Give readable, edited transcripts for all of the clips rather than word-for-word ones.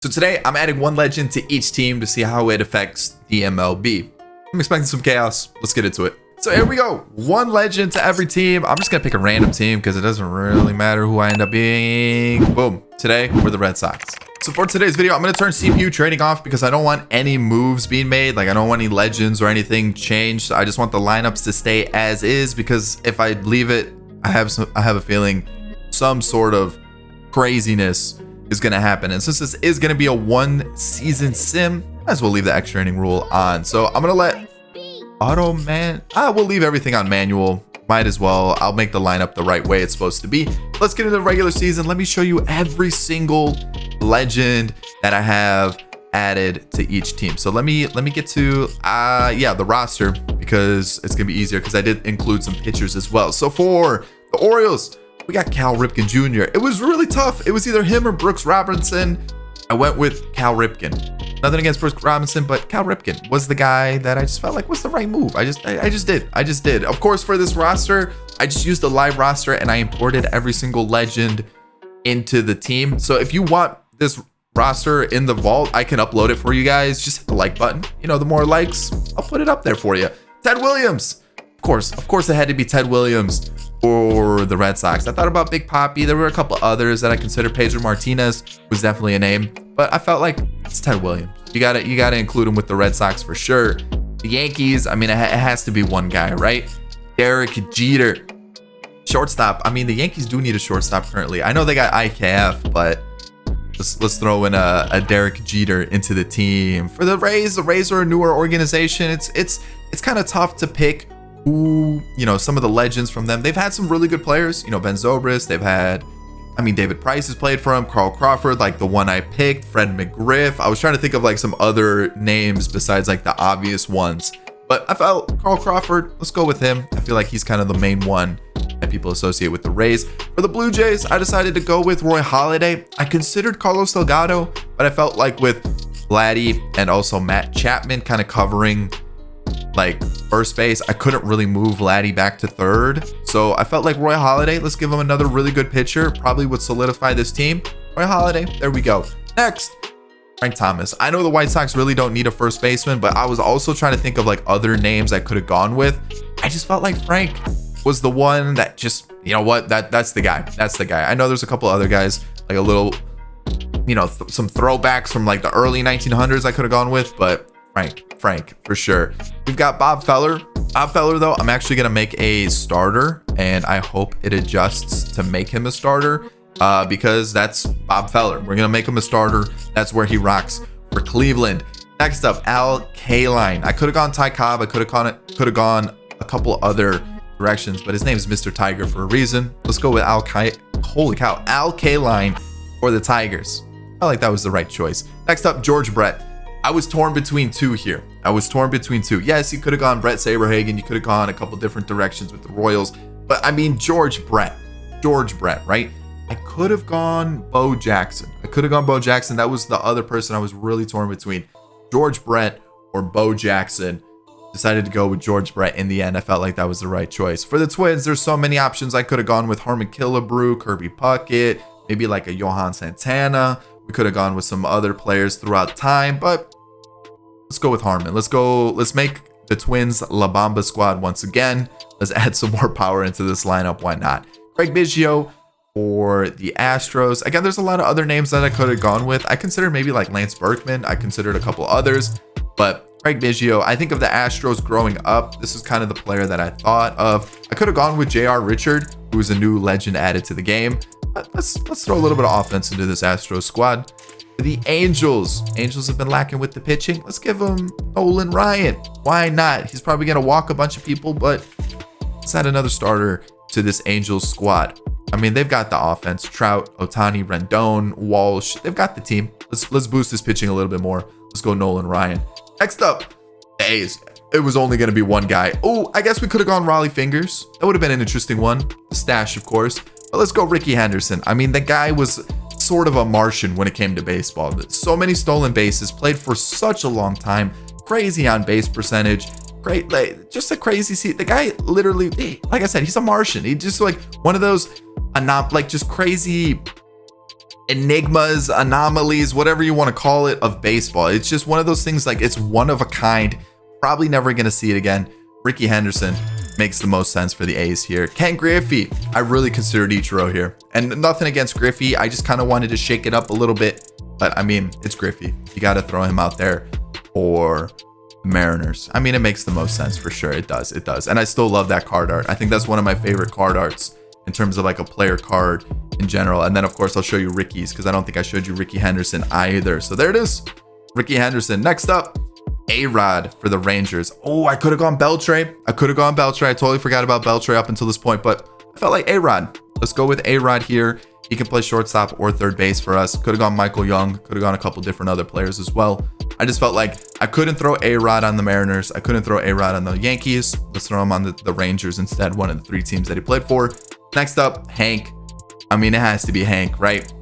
So today I'm adding one legend to each team to see how it affects the MLB. I'm expecting some chaos. Let's get into it. So here we go. One legend to every team. I'm just going to pick a random team because it doesn't really matter who I end up being. Boom. Today, we're the Red Sox. So for today's video, I'm going to turn CPU trading off because I don't want any moves being made. Like I don't want any legends or anything changed. I just want the lineups to stay as is because if I leave it, I have a feeling some sort of craziness is going to happen. And since this is going to be a one season sim, might as well leave the extra inning rule on. So I'm going to let we'll leave everything on manual. Might as well. I'll make the lineup the right way it's supposed to be. Let's get into the regular season. Let me show you every single legend that I have added to each team. So let me get to the roster because it's gonna be easier because I did include some pictures as well. So for the Orioles, we got Cal Ripken Jr. It was really tough. It was either him or Brooks Robinson. I went with Cal Ripken. Nothing against Brooks Robinson, but Cal Ripken was the guy that I just felt like was the right move. I just did. Of course, for this roster, I just used the live roster and I imported every single legend into the team. So if you want this roster in the vault, I can upload it for you guys. Just hit the like button. You know, the more likes, I'll put it up there for you. Ted Williams. Of course, it had to be Ted Williams for the Red Sox. I thought about Big Papi. There were a couple others that I considered. Pedro Martinez was definitely a name, but I felt like it's Ted Williams. You gotta include him with the Red Sox for sure. The Yankees, I mean, it has to be one guy, right? Derek Jeter. Shortstop. I mean, the Yankees do need a shortstop currently. I know they got IKF, but let's throw in a Derek Jeter into the team. For the Rays are a newer organization. It's kind of tough to pick who, some of the legends from them. They've had some really good players, Ben Zobrist. They've had, David Price has played for him, Carl Crawford, like the one I picked, Fred McGriff. I was trying to think of like some other names besides like the obvious ones, but I felt Carl Crawford, let's go with him. I feel like he's kind of the main one that people associate with the Rays. For the Blue Jays, I decided to go with Roy Halladay. I considered Carlos Delgado, but I felt like with Vladdy and also Matt Chapman kind of covering like first base, I couldn't really move Vladdy back to third. So I felt like Roy Halladay, let's give him another really good pitcher, probably would solidify this team. Roy Halladay, there we go. Next, Frank Thomas. I know the White Sox really don't need a first baseman, but I was also trying to think of like other names I could have gone with. I just felt like Frank was the one that just, that's the guy. That's the guy. I know there's a couple other guys, like a little, some throwbacks from like the early 1900s I could have gone with, but Frank for sure. We've got Bob Feller. Bob Feller though, I'm actually gonna make a starter and I hope it adjusts to make him a starter because that's Bob Feller. We're gonna make him a starter. That's where he rocks for Cleveland. Next up, Al Kaline. I could have gone Ty Cobb. I could have gone a couple other directions, but his name is Mr. Tiger for a reason. Let's go with Al Kaline for the Tigers. I like that was the right choice. Next up, George Brett. I was torn between two here. Yes, you could have gone Brett Saberhagen. You could have gone a couple different directions with the Royals. But George Brett, right? I could have gone Bo Jackson. That was the other person I was really torn between. George Brett or Bo Jackson. Decided to go with George Brett in the end. I felt like that was the right choice. For the Twins, there's so many options. I could have gone with Harmon Killebrew, Kirby Puckett, maybe like a Johan Santana. We could have gone with some other players throughout time, but let's go with Harmon. Let's make the Twins La Bamba squad once again. Let's add some more power into this lineup. Why not? Craig Biggio for the Astros. Again, there's a lot of other names that I could have gone with. I considered maybe like Lance Berkman. I considered a couple others, but Craig Biggio, I think of the Astros growing up, this is kind of the player that I thought of. I could have gone with J.R. Richard, who was a new legend added to the game. Let's throw a little bit of offense into this Astros squad. The Angels have been lacking with the pitching. Let's give them Nolan Ryan. Why not? He's probably going to walk a bunch of people, but let's add another starter to this Angels squad. They've got the offense. Trout, Ohtani, Rendon, Walsh. They've got the team. Let's boost this pitching a little bit more. Let's go Nolan Ryan. Next up, the A's. It was only going to be one guy. Oh, I guess we could have gone Raleigh Fingers. That would have been an interesting one. Stash, of course. But let's go Ricky Henderson. The guy was sort of a Martian when it came to baseball. So many stolen bases, played for such a long time, crazy on base percentage, great, just a crazy seat. The guy literally, like I said, he's a Martian. He's just like one of those, just crazy enigmas, anomalies, whatever you want to call it, of baseball. It's just one of those things, like, it's one of a kind. Probably never going to see it again. Ricky Henderson makes the most sense for the A's here. Ken Griffey, I really considered Ichiro here. And nothing against Griffey. I just kind of wanted to shake it up a little bit. But, I mean, it's Griffey. You got to throw him out there for the Mariners. I mean, it makes the most sense for sure. It does. It does. And I still love that card art. I think that's one of my favorite card arts in terms of like a player card in general. And then, of course, I'll show you Ricky's because I don't think I showed you Ricky Henderson either. So there it is. Ricky Henderson. Next up, A-Rod for the Rangers. Oh, I could have gone Beltre. I totally forgot about Beltre up until this point, but I felt like A-Rod. Let's go with A-Rod here. He can play shortstop or third base for us. Could have gone Michael Young. Could have gone a couple different other players as well. I just felt like I couldn't throw A-Rod on the Mariners. I couldn't throw A-Rod on the Yankees. Let's throw him on the Rangers instead, one of the 3 teams that he played for. Next up, Hank. I mean, it has to be Hank, right?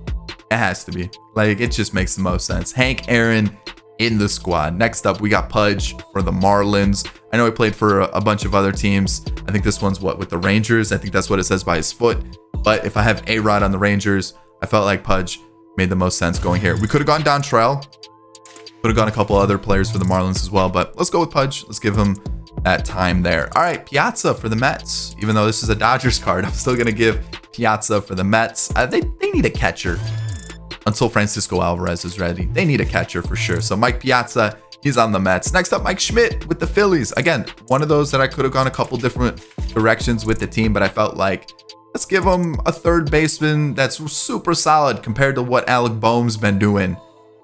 It has to be. Like, it just makes the most sense. Hank Aaron in the squad. Next up, we got Pudge for the Marlins. I know he played for a bunch of other teams. I think this one's with the Rangers. I think that's what it says by his foot. But if I have A-Rod on the Rangers, I felt like Pudge made the most sense going here. We could have gone Dontrell. Could have gone a couple other players for the Marlins as well. But let's go with Pudge. Let's give him that time there. All right, Piazza for the Mets. Even though this is a Dodgers card, I'm still going to give Piazza for the Mets. They need a catcher until Francisco Alvarez is ready. They need a catcher for sure. So Mike Piazza, he's on the Mets. Next up, Mike Schmidt with the Phillies. Again, one of those that I could have gone a couple different directions with the team, but I felt like let's give him a third baseman that's super solid compared to what Alec Boehm's been doing,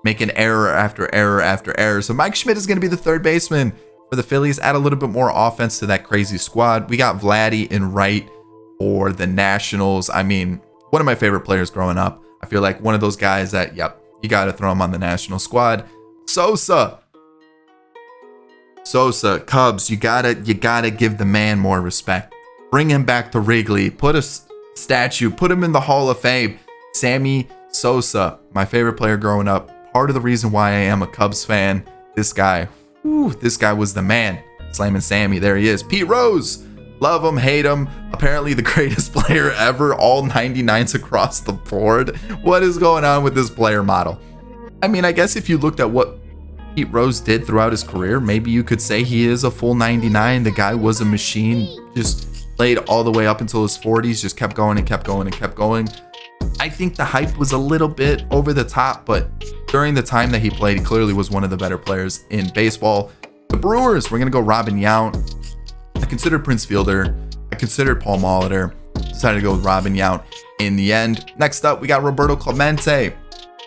making error after error after error. So Mike Schmidt is going to be the third baseman for the Phillies. Add a little bit more offense to that crazy squad. We got Vladdy in right for the Nationals. I mean, one of my favorite players growing up. I feel like one of those guys that, yep, you got to throw him on the National squad. Sosa, Cubs, you gotta give the man more respect. Bring him back to Wrigley. Put a statue. Put him in the Hall of Fame. Sammy Sosa, my favorite player growing up. Part of the reason why I am a Cubs fan. This guy was the man. Slamming Sammy, there he is. Pete Rose, love him, hate him. Apparently the greatest player ever. All 99s across the board. What is going on with this player model? I mean, I guess if you looked at what Pete Rose did throughout his career, maybe you could say he is a full 99. The guy was a machine. Just played all the way up until his 40s, just kept going and kept going and kept going. I think the hype was a little bit over the top, but during the time that he played, he clearly was one of the better players in baseball. The Brewers, we're going to go Robin Yount. I considered Prince Fielder. I considered Paul Molitor. Decided to go with Robin Yount in the end. Next up, we got Roberto Clemente.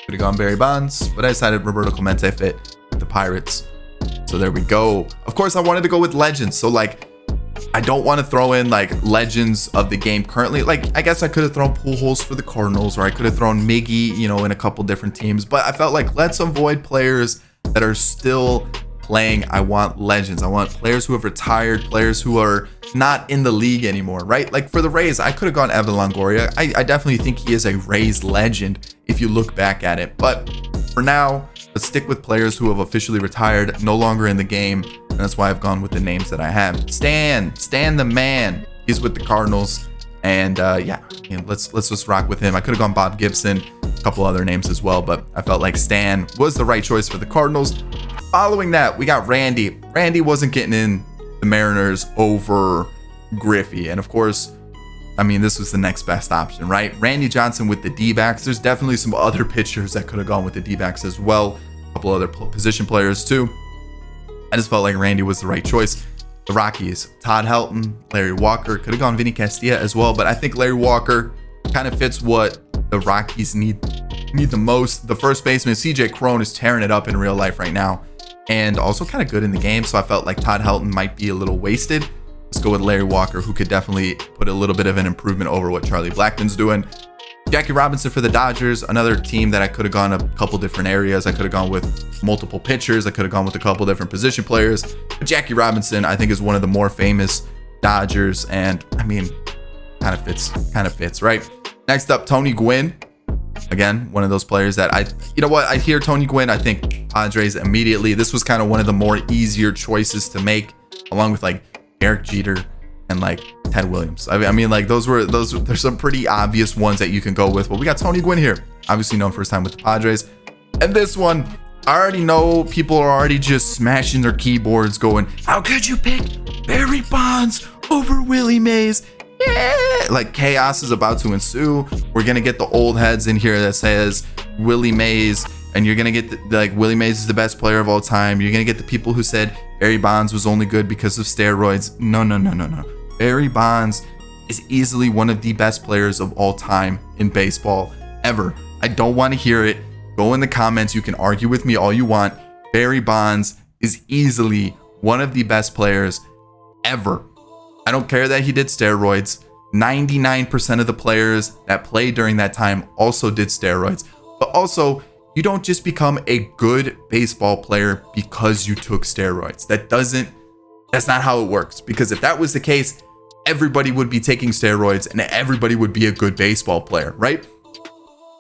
Could have gone Barry Bonds, but I decided Roberto Clemente fit with the Pirates. So there we go. Of course, I wanted to go with legends. So like, I don't want to throw in like legends of the game currently. Like, I guess I could have thrown Pujols for the Cardinals, or I could have thrown Miggy, you know, in a couple different teams. But I felt like let's avoid players that are still playing. I want legends. I want players who have retired, players who are not in the league anymore, right? Like for the Rays, I could have gone Evan Longoria. I definitely think he is a Rays legend if you look back at it. But for now, let's stick with players who have officially retired, no longer in the game. And that's why I've gone with the names that I have. Stan the man. He's with the Cardinals. And yeah, let's just rock with him. I could have gone Bob Gibson, a couple other names as well, but I felt like Stan was the right choice for the Cardinals. Following that, we got Randy. Randy wasn't getting in the Mariners over Griffey. And of course, I mean, this was the next best option, right? Randy Johnson with the D-backs. There's definitely some other pitchers that could have gone with the D-backs as well. A couple other position players too. I just felt like Randy was the right choice. The Rockies, Todd Helton, Larry Walker. Could have gone Vinny Castilla as well, but I think Larry Walker kind of fits what the Rockies need the most. The first baseman, CJ Cron, is tearing it up in real life right now, and also kind of good in the game. So I felt like Todd Helton might be a little wasted. Let's go with Larry Walker, who could definitely put a little bit of an improvement over what Charlie Blackmon's doing. Jackie Robinson for the Dodgers, another team that I could have gone a couple different areas. I could have gone with multiple pitchers. I could have gone with a couple different position players. But Jackie Robinson, I think, is one of the more famous Dodgers. And I mean, kind of fits, right? Next up, Tony Gwynn. Again, one of those players that I hear Tony Gwynn, I think Padres immediately. This was kind of one of the more easier choices to make, along with like Derek Jeter and like Ted Williams. I mean, like there's some pretty obvious ones that you can go with. But we got Tony Gwynn here, obviously known for his time with the Padres. And this one, I already know people are already just smashing their keyboards going, how could you pick Barry Bonds over Willie Mays? Yeah, like chaos is about to ensue. We're gonna get the old heads in here that says Willie Mays, and you're gonna get like Willie Mays is the best player of all time. You're gonna get the people who said Barry Bonds was only good because of steroids. No. Barry Bonds is easily one of the best players of all time in baseball ever. I don't want to hear it. Go in the comments. You can argue with me all you want. Barry Bonds is easily one of the best players ever. I don't care that he did steroids. 99% of the players that played during that time also did steroids. But also, you don't just become a good baseball player because you took steroids. That's not how it works. Because if that was the case, everybody would be taking steroids and everybody would be a good baseball player, right?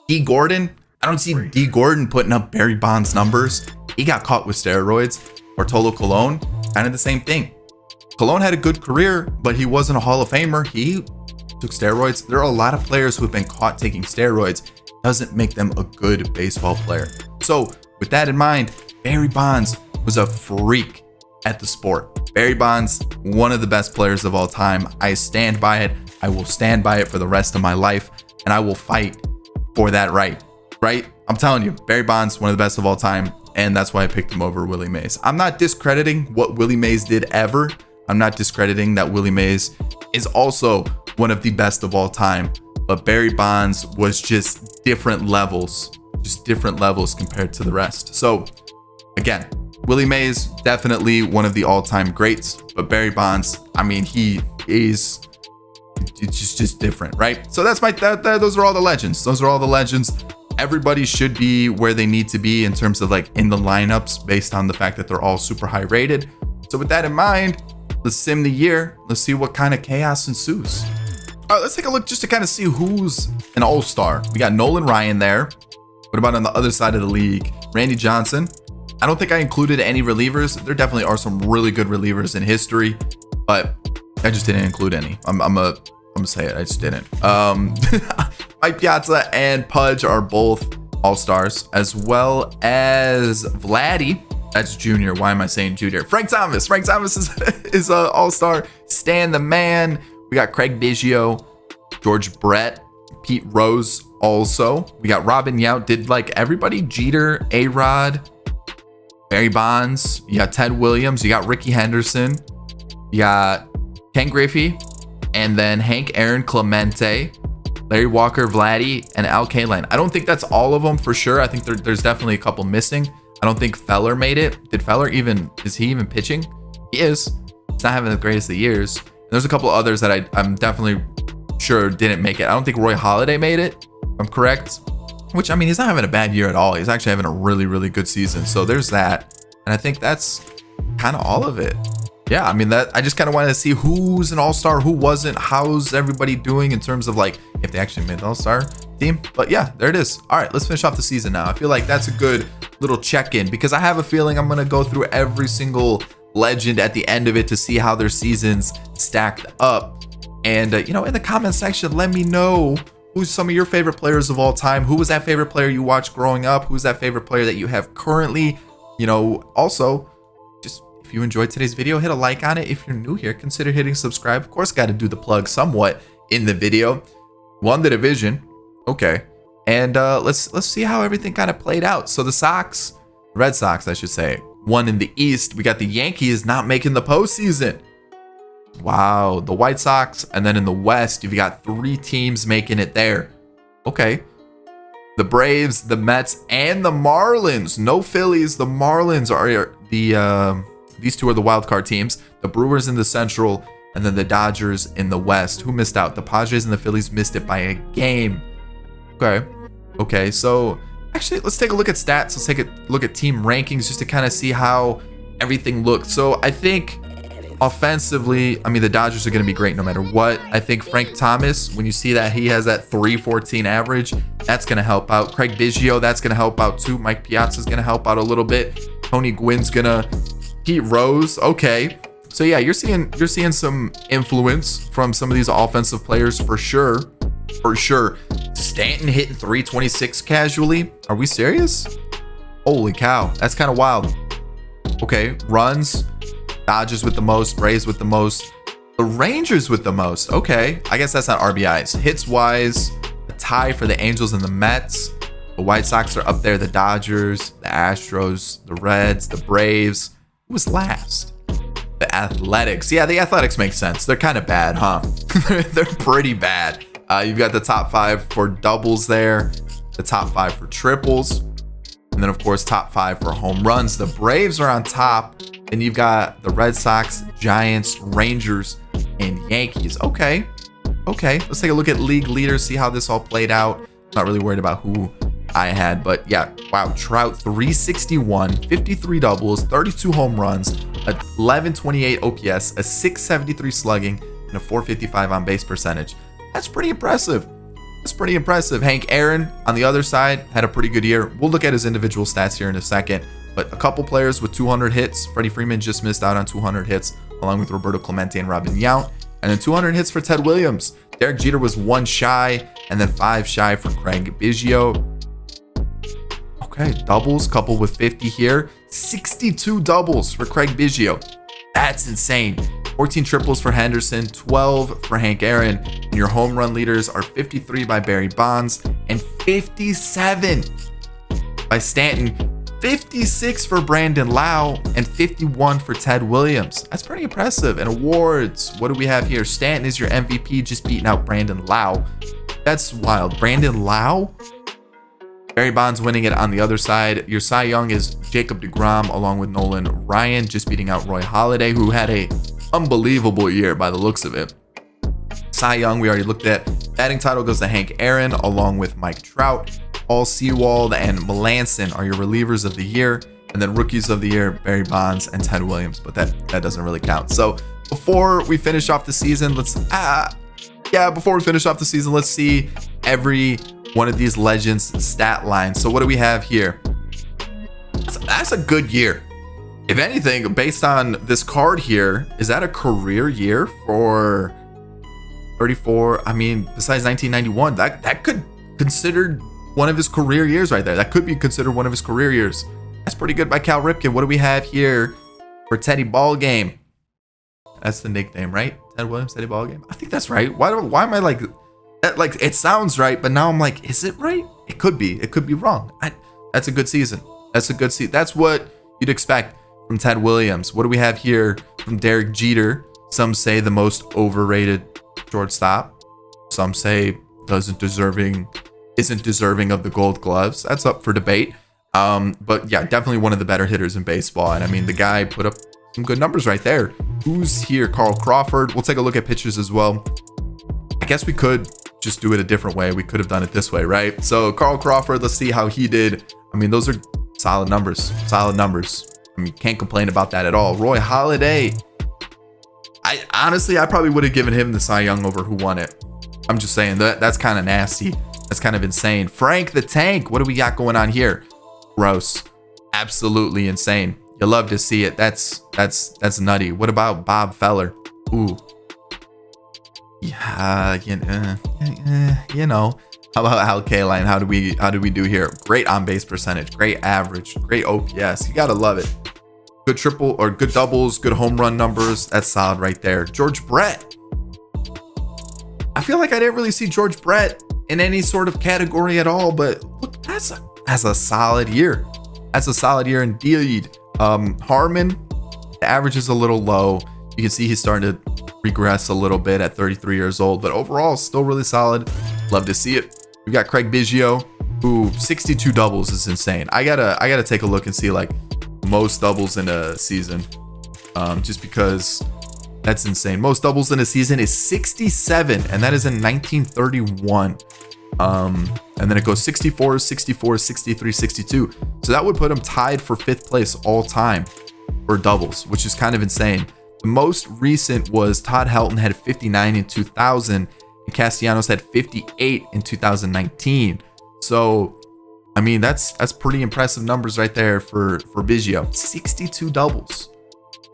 D. Gordon, I don't see D. Gordon putting up Barry Bonds numbers. He got caught with steroids. Bartolo Colon, kind of the same thing. Colon had a good career, but he wasn't a Hall of Famer. He took steroids. There are a lot of players who have been caught taking steroids. Doesn't make them a good baseball player. So with that in mind, Barry Bonds was a freak at the sport. Barry Bonds, one of the best players of all time. I stand by it. I will stand by it for the rest of my life, and I will fight for that right? I'm telling you, Barry Bonds, one of the best of all time, and that's why I picked him over Willie Mays. I'm not discrediting what Willie Mays did ever. I'm not discrediting that Willie Mays is also one of the best of all time, but Barry Bonds was just different levels compared to the rest. So again, Willie Mays, definitely one of the all-time greats, but Barry Bonds, I mean, it's just different, right? So that's those are all the legends. Everybody should be where they need to be in terms of like in the lineups based on the fact that they're all super high rated. So with that in mind, let's sim the year. Let's see what kind of chaos ensues. All right, let's take a look just to kind of see who's an all-star. We got Nolan Ryan there. What about on the other side of the league? Randy Johnson. I don't think I included any relievers. There definitely are some really good relievers in history, but I just didn't include any. I'm gonna say it. I just didn't. Mike Piazza and Pudge are both all-stars, as well as Vladdy. That's junior. Why am I saying junior? Frank Thomas. Frank Thomas is an all-star. Stan the Man. We got Craig Biggio, George Brett, Pete Rose also. We got Robin Yount. Did like everybody? Jeter, A-Rod, Barry Bonds. You got Ted Williams. You got Ricky Henderson. You got Ken Griffey. And then Hank Aaron Clemente, Larry Walker, Vladdy, and Al Kaline. I don't think that's all of them for sure. I think there's definitely a couple missing. I don't think Feller made it. Is he even pitching? He is. He's not having the greatest of years. And there's a couple others that I'm definitely sure didn't make it. I don't think Roy Halladay made it, if I'm correct. Which, I mean, he's not having a bad year at all. He's actually having a really, really good season. So there's that. And I think that's kind of all of it. Yeah, I mean, I just kind of wanted to see who's an all-star, who wasn't, how's everybody doing in terms of like if they actually made the all-star team. But yeah, there it is. All right, let's finish off the season now. I feel like that's a good little check-in because I have a feeling I'm going to go through every single legend at the end of it to see how their seasons stacked up. And, in the comment section, let me know who's some of your favorite players of all time. Who was that favorite player you watched growing up? Who's that favorite player that you have currently? Also, if you enjoyed today's video, hit a like on it. If you're new here, consider hitting subscribe. Of course, got to do the plug somewhat in the video. Won the division. Okay. And let's see how everything kind of played out. So the Red Sox, I should say, won in the East. We got the Yankees not making the postseason. Wow. The White Sox. And then in the West, you've got 3 teams making it there. Okay. The Braves, the Mets, and the Marlins. No Phillies. The Marlins are these two are the wild card teams. The Brewers in the Central, and then the Dodgers in the West. Who missed out? The Padres and the Phillies missed it by a game. Okay. So actually, let's take a look at stats. Let's take a look at team rankings just to kind of see how everything looked. So I think offensively, I mean, the Dodgers are going to be great no matter what. I think Frank Thomas, when you see that he has that 314 average, that's going to help out. Craig Biggio, that's going to help out too. Mike Piazza is going to help out a little bit. Tony Gwynn's going to. Pete Rose, okay. So yeah, you're seeing some influence from some of these offensive players for sure. For sure. Stanton hitting 326 casually. Are we serious? Holy cow. That's kind of wild. Okay, runs. Dodgers with the most, Braves with the most, the Rangers with the most. Okay, I guess that's not RBIs. Hits wise, a tie for the Angels and the Mets. The White Sox are up there. The Dodgers, the Astros, the Reds, the Braves. Who was last? The Athletics. Yeah, the Athletics make sense. They're kind of bad, huh? They're pretty bad. You've got the top 5 for doubles there, the top 5 for triples, and then of course top 5 for home runs. The Braves are on top, and you've got the Red Sox, Giants, Rangers, and Yankees. Okay, let's take a look at league leaders, see how this all played out. Not really worried about who I had, but yeah, wow. Trout 361, 53 doubles, 32 home runs, a 1128 OPS, a 673 slugging, and a 455 on base percentage. That's pretty impressive. That's pretty impressive. Hank Aaron on the other side had a pretty good year. We'll look at his individual stats here in a second, but a couple players with 200 hits. Freddie Freeman just missed out on 200 hits along with Roberto Clemente and Robin Yount, and then 200 hits for Ted Williams. Derek Jeter was 1 shy, and then 5 shy for Craig Biggio. Okay, doubles coupled with 50 here. 62 doubles for Craig Biggio. That's insane. 14 triples for Henderson, 12 for Hank Aaron, and your home run leaders are 53 by Barry Bonds and 57 by Stanton, 56 for Brandon Lau, and 51 for Ted Williams. That's pretty impressive. And awards, what do we have here? Stanton is your MVP, just beating out Brandon Lau. That's wild. Brandon Lau? Barry Bonds winning it on the other side. Your Cy Young is Jacob deGrom along with Nolan Ryan, just beating out Roy Halladay, who had a unbelievable year by the looks of it. Cy Young, we already looked at. Batting title goes to Hank Aaron along with Mike Trout. Paul Sewald and Melanson are your relievers of the year. And then rookies of the year, Barry Bonds and Ted Williams. But that doesn't really count. So before we finish off the season, let's see every one of these legends' stat lines. So what do we have here? That's a good year. If anything, based on this card here, is that a career year for 34? I mean, besides 1991, that could considered one of his career years right there. That could be considered one of his career years. That's pretty good by Cal Ripken. What do we have here for Teddy Ballgame? That's the nickname, right? Ted Williams, Teddy Ballgame. I think that's right. Why am I like that? Like, it sounds right, but now I'm like, is it right? It could be. It could be wrong. That's a good season. That's a good season. That's what you'd expect from Ted Williams. What do we have here from Derek Jeter? Some say the most overrated shortstop. Some say isn't deserving of the Gold Gloves. That's up for debate. But yeah, definitely one of the better hitters in baseball. And I mean, the guy put up some good numbers right there. Who's here? Carl Crawford. We'll take a look at pitchers as well. I guess we could just do it a different way. We could have done it this way, right? So Carl Crawford, let's see how he did. I mean, those are solid numbers. Solid numbers. I mean, can't complain about that at all. Roy Halladay. I probably would have given him the Cy Young over who won it. I'm just saying that's kind of nasty. That's kind of insane. Frank the Tank. What do we got going on here? Gross. Absolutely insane. You love to see it. That's nutty. What about Bob Feller? Ooh. Yeah, you know. How about Al Kaline? How do we do here? Great on base percentage, great average, great OPS. You gotta love it. Good triple or good doubles, good home run numbers. That's solid right there. George Brett. I feel like I didn't really see George Brett in any sort of category at all, but look, that's a solid year. That's a solid year indeed. Harmon, the average is a little low. You can see he's starting to regress a little bit at 33 years old, but overall still really solid. Love to see it. We've got Craig Biggio, who 62 doubles is insane. I gotta take a look and see like most doubles in a season, just because that's insane. Most doubles in a season is 67, and that is in 1931. And then it goes 64, 64, 63, 62. So that would put him tied for 5th place all time for doubles, which is kind of insane. The most recent was Todd Helton had 59 in 2000, and Castellanos had 58 in 2019. So, I mean, that's pretty impressive numbers right there for Biggio. 62 doubles.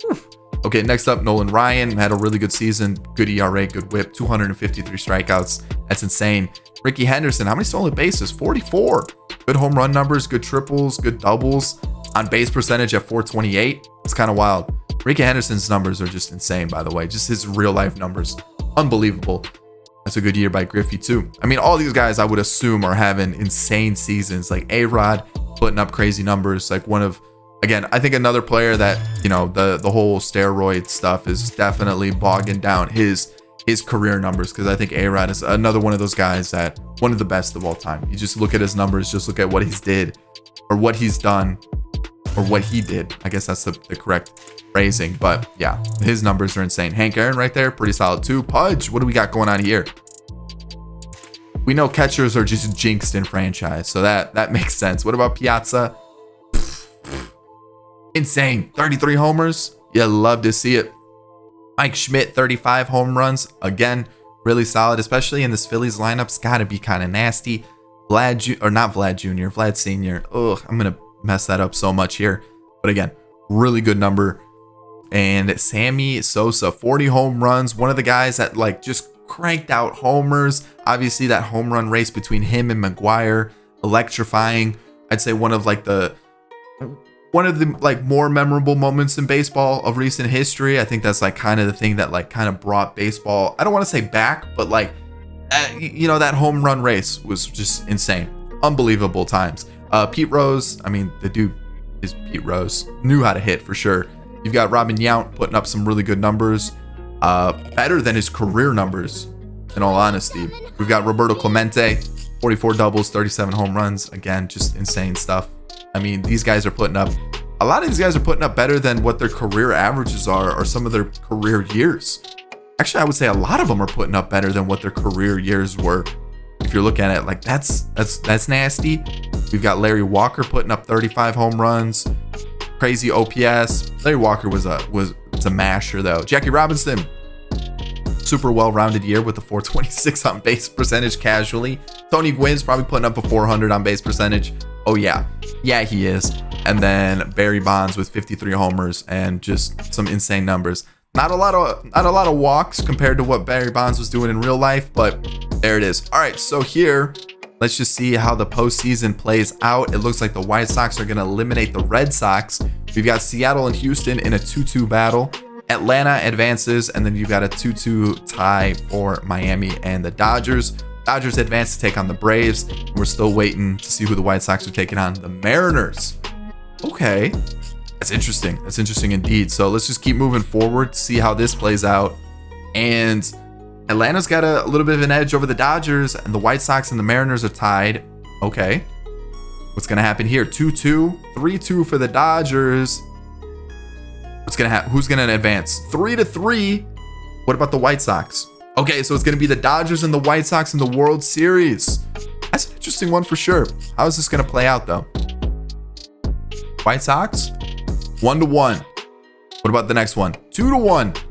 Whew. Okay, next up, Nolan Ryan had a really good season. Good ERA, good whip, 253 strikeouts. That's insane. Ricky Henderson, how many stolen bases? 44. Good home run numbers, good triples, good doubles. On base percentage at 428. It's kind of wild. Ricky Henderson's numbers are just insane, by the way. Just his real life numbers. Unbelievable. That's a good year by Griffey, too. I mean, all these guys I would assume are having insane seasons. Like A-Rod putting up crazy numbers. Like one of, again, I think another player that, you know, the whole steroid stuff is definitely bogging down his career numbers, because I think A-Rod is another one of those guys that one of the best of all time. You just look at his numbers, just look at what he's did or what he's done or what he did. I guess that's the correct phrasing, but yeah, his numbers are insane. Hank Aaron right there, pretty solid too. Pudge, what do we got going on here? We know catchers are just jinxed in franchise, so that makes sense. What about Piazza? Insane, 33 homers. You love to see it. Mike Schmidt, 35 home runs. Again, really solid, especially in this Phillies lineup. It's got to be kind of nasty. Vlad Sr. Ugh, I'm going to mess that up so much here. But again, really good number. And Sammy Sosa, 40 home runs. One of the guys that like just cranked out homers. Obviously, that home run race between him and McGuire, electrifying. I'd say one of the like more memorable moments in baseball of recent history. I think that's like kind of the thing that like kind of brought baseball, I don't want to say back, but like, you know, that home run race was just insane. Unbelievable times. Pete Rose, I mean, the dude is Pete Rose, knew how to hit for sure. You've got Robin Yount putting up some really good numbers, better than his career numbers, in all honesty. We've got Roberto Clemente, 44 doubles, 37 home runs. Again, just insane stuff. I mean, these guys are putting up, a lot of these guys are putting up better than what their career averages are or some of their career years. Actually, I would say a lot of them are putting up better than what their career years were. If you're looking at it, like that's nasty. We've got Larry Walker putting up 35 home runs, crazy OPS. Larry Walker was a masher though. Jackie Robinson, super well-rounded year with a 426 on base percentage casually. Tony Gwynn's probably putting up a 400 on base percentage. Oh yeah, he is. And then Barry Bonds with 53 homers and just some insane numbers. Not a lot of walks compared to what Barry Bonds was doing in real life, but there it is. All right, so here, let's just see how the postseason plays out. It looks like the White Sox are going to eliminate the Red Sox. We've got Seattle and Houston in a 2-2 battle. Atlanta advances, and then you've got a 2-2 tie for Miami and the Dodgers. Dodgers advance to take on the Braves. We're still waiting to see who the White Sox are taking on. The Mariners. Okay. That's interesting. That's interesting indeed. So let's just keep moving forward, see how this plays out. And Atlanta's got a little bit of an edge over the Dodgers, and the White Sox and the Mariners are tied. Okay. What's going to happen here? 2-2, 3-2 for the Dodgers. What's going to happen? Who's going to advance? 3-3. What about the White Sox? Okay, so it's going to be the Dodgers and the White Sox in the World Series. That's an interesting one for sure. How is this going to play out, though? White Sox, 1-1. What about the next one? 2-1,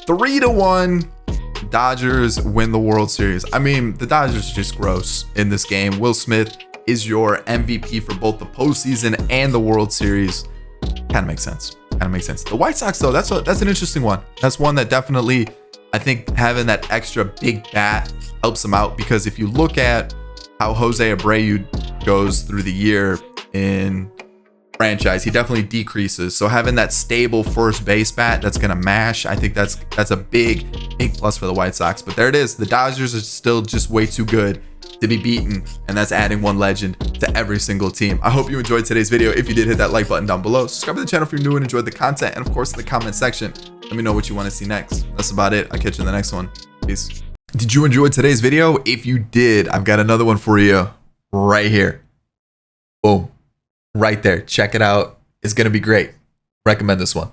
3-1. Dodgers win the World Series. I mean, the Dodgers are just gross in this game. Will Smith is your MVP for both the postseason and the World Series. Kind of makes sense. The White Sox, though, that's an interesting one. That's one that definitely, I think having that extra big bat helps them out, because if you look at how Jose Abreu goes through the year in franchise, he definitely decreases. So having that stable first base bat that's going to mash, I think that's a big plus for the White Sox. But there it is. The Dodgers are still just way too good to be beaten, and that's adding one legend to every single team. I hope you enjoyed today's video. If you did, hit that like button down below. Subscribe to the channel if you're new and enjoyed the content, and of course in the comment section, let me know what you want to see next. That's about it. I'll catch you in the next one. Peace. Did you enjoy today's video? If you did, I've got another one for you right here. Boom. Right there. Check it out. It's going to be great. Recommend this one.